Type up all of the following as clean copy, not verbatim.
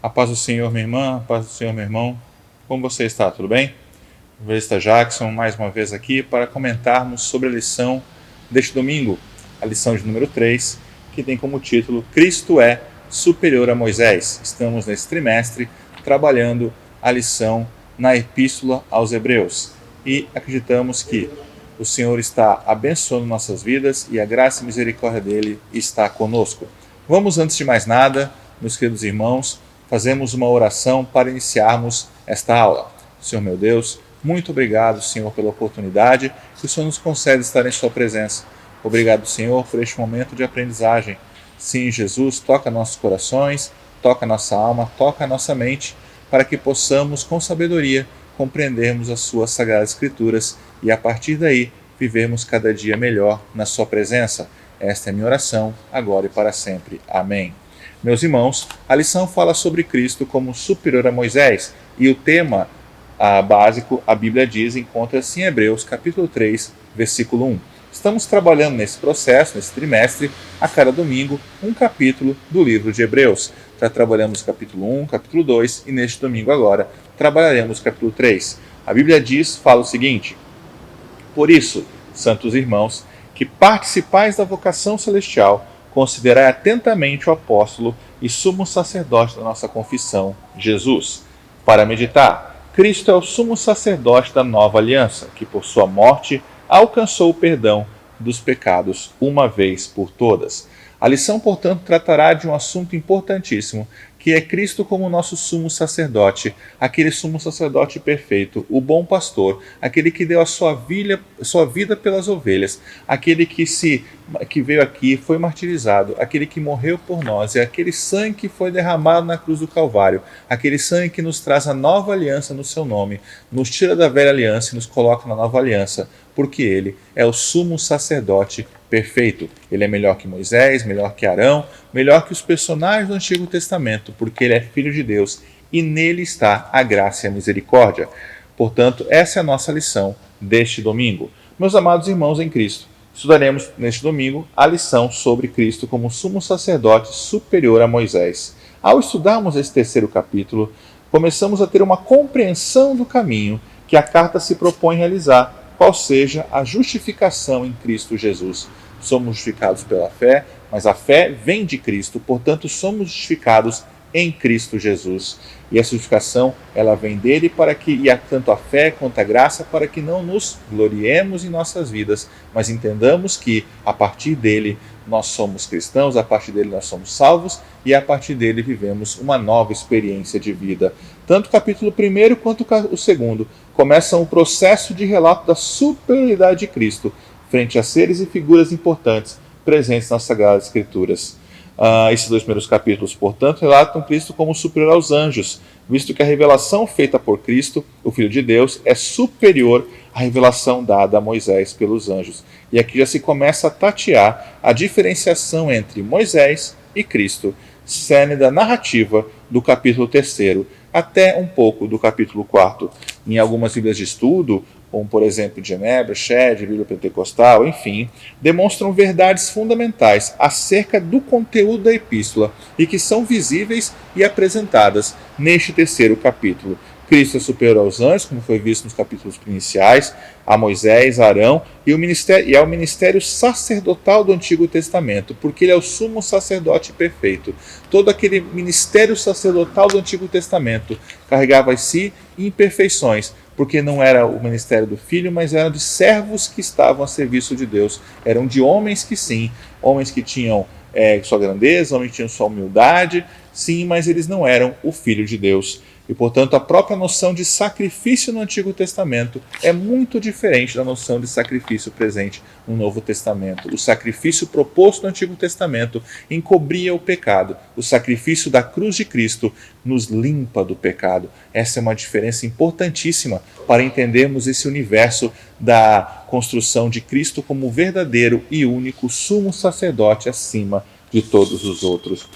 A paz do Senhor, minha irmã, a paz do Senhor, meu irmão. Como você está? Tudo bem? Evangelista Jackson, mais uma vez aqui para comentarmos sobre a lição deste domingo, a lição de número 3, que tem como título Cristo é superior a Moisés. Estamos nesse trimestre trabalhando a lição na Epístola aos Hebreus e acreditamos que o Senhor está abençoando nossas vidas e a graça e misericórdia dele está conosco. Vamos, antes de mais nada, meus queridos irmãos, fazemos uma oração para iniciarmos esta aula. Senhor meu Deus, muito obrigado, Senhor, pela oportunidade que o Senhor nos concede estar em sua presença. Obrigado, Senhor, por este momento de aprendizagem. Sim, Jesus, toca nossos corações, toca nossa alma, toca nossa mente, para que possamos, com sabedoria, compreendermos as suas sagradas escrituras e, a partir daí, vivermos cada dia melhor na sua presença. Esta é a minha oração, agora e para sempre. Amém. Meus irmãos, a lição fala sobre Cristo como superior a Moisés, e o tema básico, a Bíblia diz, encontra-se em Hebreus capítulo 3, versículo 1. Estamos trabalhando nesse processo, nesse trimestre, a cada domingo, um capítulo do livro de Hebreus. Já trabalhamos capítulo 1, capítulo 2, e neste domingo agora trabalharemos capítulo 3. A Bíblia diz, fala o seguinte: Por isso, santos irmãos, que participais da vocação celestial, considerai atentamente o apóstolo e sumo sacerdote da nossa confissão, Jesus. Para meditar, Cristo é o sumo sacerdote da nova aliança, que por sua morte alcançou o perdão dos pecados uma vez por todas. A lição, portanto, tratará de um assunto importantíssimo, que é Cristo como nosso sumo sacerdote, aquele sumo sacerdote perfeito, o bom pastor, aquele que deu a sua vida pelas ovelhas, aquele que veio aqui, foi martirizado, aquele que morreu por nós, é aquele sangue que foi derramado na cruz do Calvário, aquele sangue que nos traz a nova aliança no seu nome, nos tira da velha aliança e nos coloca na nova aliança, porque ele é o sumo sacerdote perfeito. Ele é melhor que Moisés, melhor que Arão, melhor que os personagens do Antigo Testamento, porque ele é filho de Deus e nele está a graça e a misericórdia. Portanto, essa é a nossa lição deste domingo. Meus amados irmãos em Cristo, estudaremos neste domingo a lição sobre Cristo como sumo sacerdote superior a Moisés. Ao estudarmos esse terceiro capítulo, começamos a ter uma compreensão do caminho que a carta se propõe realizar, qual seja a justificação em Cristo Jesus. Somos justificados pela fé, mas a fé vem de Cristo, portanto somos justificados em Cristo Jesus. E a justificação, ela vem dele para que, tanto a fé quanto a graça, para que não nos gloriemos em nossas vidas, mas entendamos que a partir dele nós somos cristãos, a partir dele nós somos salvos e a partir dele vivemos uma nova experiência de vida. Tanto o capítulo 1 quanto o 2 começam o processo de relato da superioridade de Cristo frente a seres e figuras importantes presentes nas Sagradas Escrituras. Esses dois primeiros capítulos, portanto, relatam Cristo como superior aos anjos, visto que a revelação feita por Cristo, o Filho de Deus, é superior à revelação dada a Moisés pelos anjos. E aqui já se começa a tatear a diferenciação entre Moisés e Cristo, cerne da narrativa do capítulo 3 até um pouco do capítulo 4. Em algumas bíblias de estudo, como por exemplo de Genebra, Shed, Bíblia Pentecostal, enfim, demonstram verdades fundamentais acerca do conteúdo da epístola e que são visíveis e apresentadas neste terceiro capítulo. Cristo é superior aos anjos, como foi visto nos capítulos iniciais, a Moisés, a Arão e ao ministério sacerdotal do Antigo Testamento, porque ele é o sumo sacerdote perfeito. Todo aquele ministério sacerdotal do Antigo Testamento carregava em si imperfeições, porque não era o ministério do Filho, mas era de servos que estavam a serviço de Deus. Eram de homens que sim, homens que tinham sua grandeza, homens que tinham sua humildade, sim, mas eles não eram o Filho de Deus. E, portanto, a própria noção de sacrifício no Antigo Testamento é muito diferente da noção de sacrifício presente no Novo Testamento. O sacrifício proposto no Antigo Testamento encobria o pecado. O sacrifício da cruz de Cristo nos limpa do pecado. Essa é uma diferença importantíssima para entendermos esse universo da construção de Cristo como verdadeiro e único sumo sacerdote acima de todos os outros.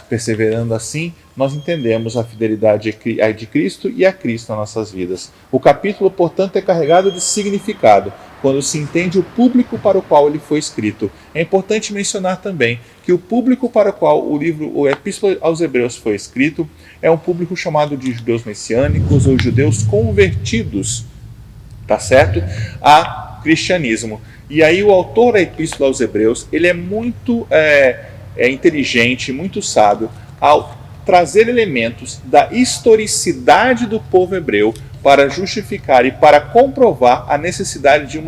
Perseverando assim, nós entendemos a fidelidade de Cristo e a Cristo nas nossas vidas. O capítulo, portanto, é carregado de significado, quando se entende o público para o qual ele foi escrito. É importante mencionar também que o público para o qual o Epístola aos Hebreus foi escrito é um público chamado de judeus messiânicos ou judeus convertidos, tá certo? A cristianismo. E aí o autor da Epístola aos Hebreus, ele é muito inteligente, muito sábio, ao trazer elementos da historicidade do povo hebreu para justificar e para comprovar a necessidade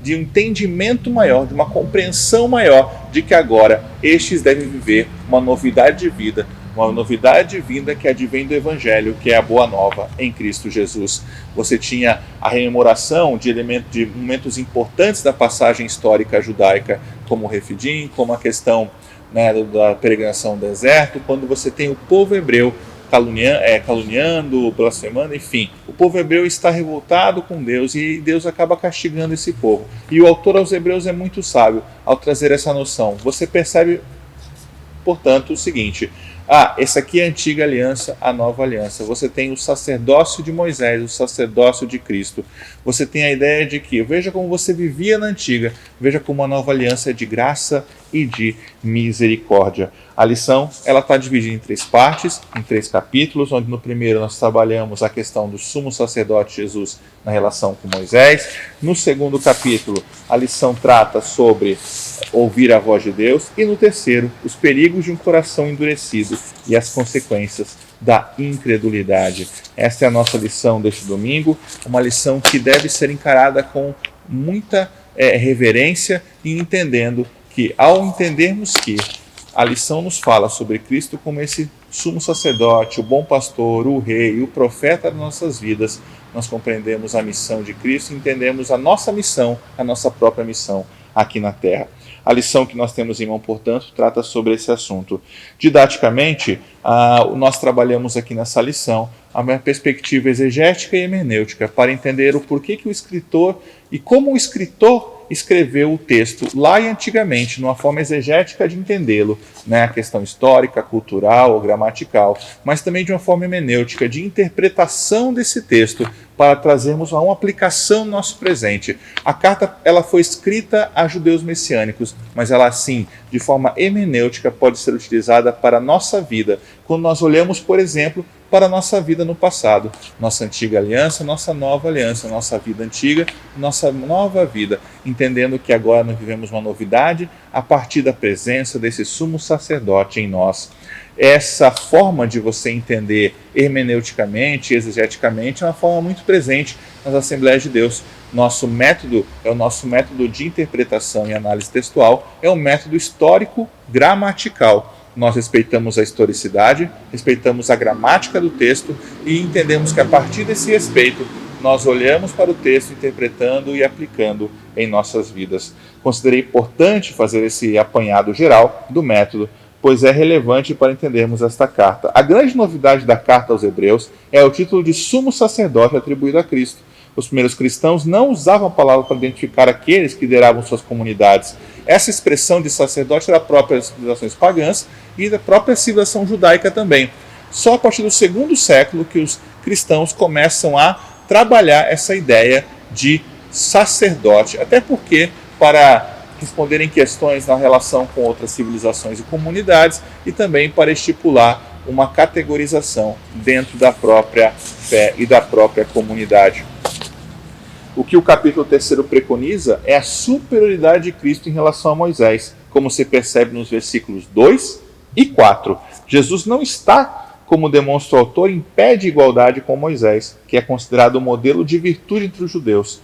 de um entendimento maior, de uma compreensão maior de que agora estes devem viver uma novidade de vida, uma novidade divina que advém do Evangelho, que é a Boa Nova em Cristo Jesus. Você tinha a rememoração de momentos importantes da passagem histórica judaica, como o Refidim, como a questão da peregrinação no deserto, quando você tem o povo hebreu caluniando, blasfemando, enfim. O povo hebreu está revoltado com Deus e Deus acaba castigando esse povo. E o autor aos Hebreus é muito sábio ao trazer essa noção. Você percebe, portanto, o seguinte: essa aqui é a antiga aliança, a nova aliança. Você tem o sacerdócio de Moisés, o sacerdócio de Cristo. Você tem a ideia de que, veja como você vivia na antiga, veja como a nova aliança é de graça e de misericórdia. A lição ela está dividida em 3 partes, em 3 capítulos, onde no primeiro nós trabalhamos a questão do sumo sacerdote Jesus na relação com Moisés. No segundo capítulo, a lição trata sobre ouvir a voz de Deus. E no terceiro, os perigos de um coração endurecido e as consequências da incredulidade. Esta é a nossa lição deste domingo, uma lição que deve ser encarada com muita reverência e entendendo que, ao entendermos que a lição nos fala sobre Cristo como esse sumo sacerdote, o bom pastor, o rei, o profeta das nossas vidas, nós compreendemos a missão de Cristo e entendemos a nossa missão, a nossa própria missão aqui na Terra. A lição que nós temos em mão, portanto, trata sobre esse assunto. Didaticamente, nós trabalhamos aqui nessa lição a minha perspectiva exegética e hermenêutica para entender o porquê que o escritor e como o escritor escreveu o texto lá e antigamente, numa forma exegética de entendê-lo, a questão histórica, cultural ou gramatical, mas também de uma forma hermenêutica de interpretação desse texto para trazermos uma aplicação no nosso presente. A carta ela foi escrita a judeus messiânicos, mas ela, sim, de forma hermenêutica, pode ser utilizada para a nossa vida, quando nós olhamos, por exemplo, para a nossa vida no passado, nossa antiga aliança, nossa nova aliança, nossa vida antiga, nossa nova vida, entendendo que agora nós vivemos uma novidade a partir da presença desse sumo sacerdote em nós. Essa forma de você entender hermeneuticamente, exegeticamente, é uma forma muito presente nas Assembleias de Deus. Nosso método é o nosso método de interpretação e análise textual, é um método histórico gramatical. Nós respeitamos a historicidade, respeitamos a gramática do texto e entendemos que a partir desse respeito nós olhamos para o texto interpretando e aplicando em nossas vidas. Considerei importante fazer esse apanhado geral do método, pois é relevante para entendermos esta carta. A grande novidade da carta aos Hebreus é o título de sumo sacerdote atribuído a Cristo. Os primeiros cristãos não usavam a palavra para identificar aqueles que lideravam suas comunidades. Essa expressão de sacerdote era própria das civilizações pagãs e da própria civilização judaica também. Só a partir do 2º século que os cristãos começam a trabalhar essa ideia de sacerdote, até porque para responderem questões na relação com outras civilizações e comunidades e também para estipular uma categorização dentro da própria fé e da própria comunidade. O que o capítulo 3 preconiza é a superioridade de Cristo em relação a Moisés, como se percebe nos versículos 2 e 4. Jesus não está, como demonstra o autor, em pé de igualdade com Moisés, que é considerado o modelo de virtude entre os judeus.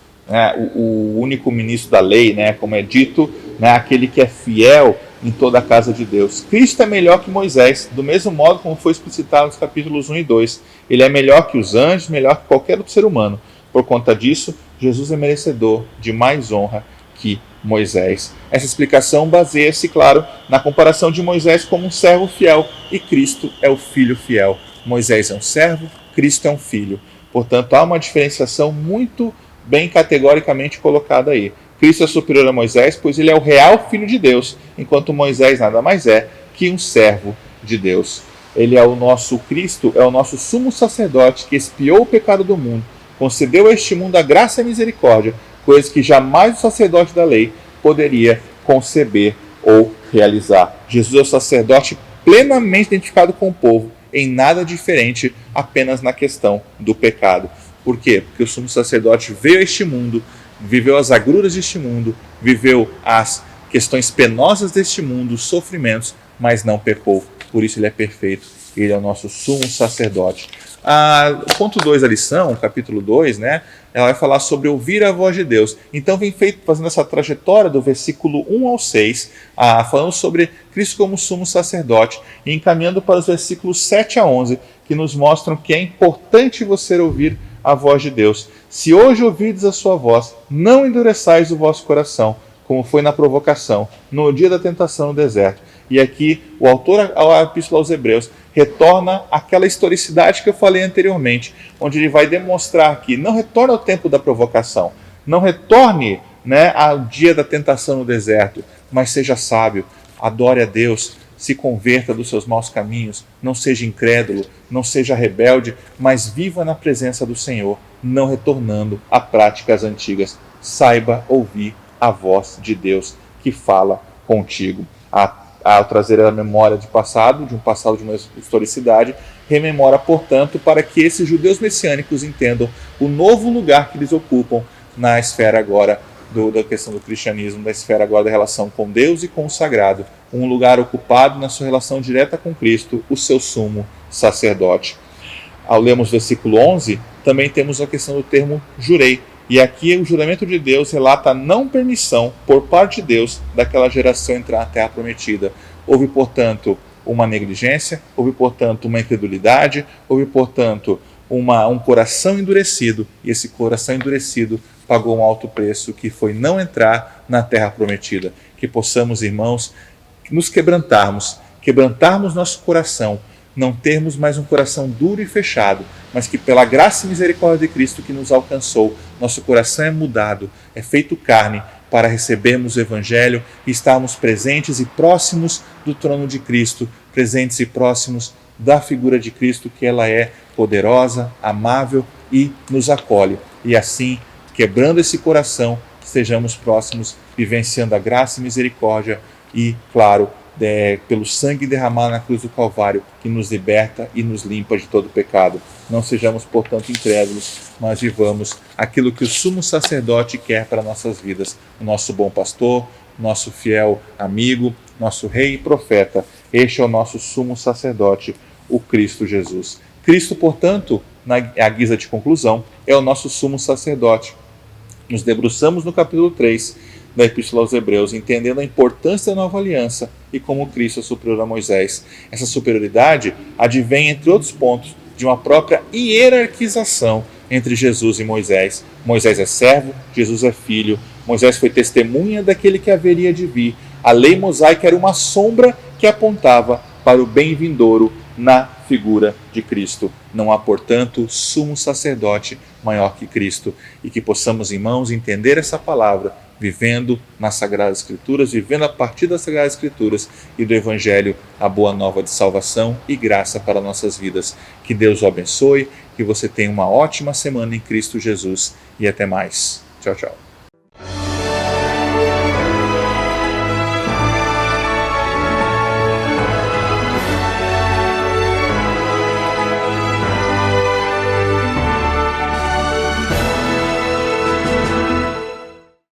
O único ministro da lei, como é dito, aquele que é fiel em toda a casa de Deus. Cristo é melhor que Moisés, do mesmo modo como foi explicitado nos capítulos 1 e 2. Ele é melhor que os anjos, melhor que qualquer outro ser humano. Por conta disso, Jesus é merecedor de mais honra que Moisés. Essa explicação baseia-se, claro, na comparação de Moisés como um servo fiel e Cristo é o filho fiel. Moisés é um servo, Cristo é um filho. Portanto, há uma diferenciação muito bem categoricamente colocada aí. Cristo é superior a Moisés, pois ele é o real filho de Deus, enquanto Moisés nada mais é que um servo de Deus. Ele é o nosso Cristo, é o nosso sumo sacerdote que expiou o pecado do mundo, concedeu a este mundo a graça e a misericórdia, coisas que jamais o sacerdote da lei poderia conceber ou realizar. Jesus é o sacerdote plenamente identificado com o povo, em nada diferente, apenas na questão do pecado. Por quê? Porque o sumo sacerdote veio a este mundo, viveu as agruras deste mundo, viveu as questões penosas deste mundo, os sofrimentos, mas não pecou. Por isso ele é perfeito, ele é o nosso sumo sacerdote. O ponto 2 da lição, capítulo 2, né, ela vai falar sobre ouvir a voz de Deus. Então vem fazendo essa trajetória do versículo 1 ao 6, falando sobre Cristo como sumo sacerdote, e encaminhando para os versículos 7 a 11, que nos mostram que é importante você ouvir a voz de Deus. Se hoje ouvides a sua voz, não endureçais o vosso coração, como foi na provocação, no dia da tentação no deserto. E aqui o autor da Epístola aos Hebreus retorna àquela historicidade que eu falei anteriormente, onde ele vai demonstrar que não retorna ao tempo da provocação, não retorne, né, ao dia da tentação no deserto, mas seja sábio, adore a Deus, se converta dos seus maus caminhos, não seja incrédulo, não seja rebelde, mas viva na presença do Senhor, não retornando a práticas antigas. Saiba ouvir a voz de Deus que fala contigo. Ao trazer a memória de um passado de uma historicidade, rememora, portanto, para que esses judeus messiânicos entendam o novo lugar que eles ocupam na esfera agora da questão do cristianismo, da esfera agora da relação com Deus e com o sagrado, um lugar ocupado na sua relação direta com Cristo, o seu sumo sacerdote. Ao lermos o versículo 11, também temos a questão do termo jurei, e aqui o juramento de Deus relata a não permissão por parte de Deus daquela geração entrar na terra prometida. Houve, portanto, uma negligência, houve, portanto, uma incredulidade, houve, portanto, um coração endurecido, e esse coração endurecido pagou um alto preço, que foi não entrar na terra prometida. Que possamos, irmãos, nos quebrantarmos nosso coração, não termos mais um coração duro e fechado, mas que pela graça e misericórdia de Cristo que nos alcançou, nosso coração é mudado, é feito carne, para recebermos o Evangelho e estarmos presentes e próximos do trono de Cristo, presentes e próximos da figura de Cristo, que ela é poderosa, amável e nos acolhe. E assim, quebrando esse coração, estejamos próximos, vivenciando a graça e misericórdia e, claro, pelo sangue derramado na cruz do Calvário, que nos liberta e nos limpa de todo pecado. Não sejamos, portanto, incrédulos, mas vivamos aquilo que o sumo sacerdote quer para nossas vidas. O nosso bom pastor, nosso fiel amigo, nosso rei e profeta. Este é o nosso sumo sacerdote, o Cristo Jesus. Cristo, portanto, na guisa de conclusão, é o nosso sumo sacerdote. Nos debruçamos no capítulo 3 da Epístola aos Hebreus, entendendo a importância da nova aliança e como Cristo é superior a Moisés. Essa superioridade advém, entre outros pontos, de uma própria hierarquização entre Jesus e Moisés. Moisés é servo, Jesus é filho. Moisés foi testemunha daquele que haveria de vir. A lei mosaica era uma sombra que apontava para o bem vindouro na figura de Cristo. Não há, portanto, sumo sacerdote maior que Cristo. E que possamos, irmãos, entender essa palavra, vivendo nas Sagradas Escrituras, vivendo a partir das Sagradas Escrituras e do Evangelho, a boa nova de salvação e graça para nossas vidas. Que Deus o abençoe, que você tenha uma ótima semana em Cristo Jesus e até mais. Tchau, tchau.